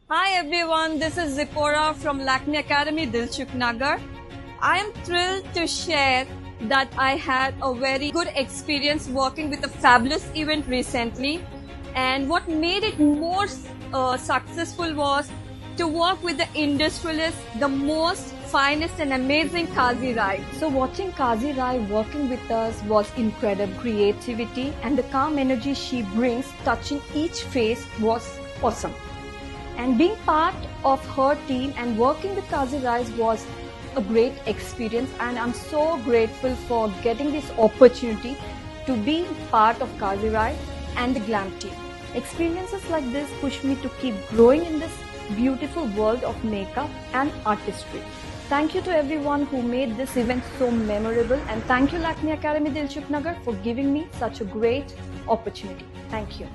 Hi everyone, this is Zipporah from Lakmé Academy Dilsukhnagar. I am thrilled to share that I had a very good experience working with a fabulous event recently, and what made it more successful was to work with the industrialist, the most finest and amazing Kaajiee Rai. So watching Kaajiee Rai working with us was incredible. Creativity and the calm energy she brings touching each face was awesome. And being part of her team and working with Kaajiee Rai was a great experience, and I'm so grateful for getting this opportunity to be part of Kaajiee Rai and the Glam team. Experiences like this push me to keep growing in this beautiful world of makeup and artistry. Thank you to everyone who made this event so memorable, and thank you Lakmé Academy Dilsukhnagar for giving me such a great opportunity. Thank you.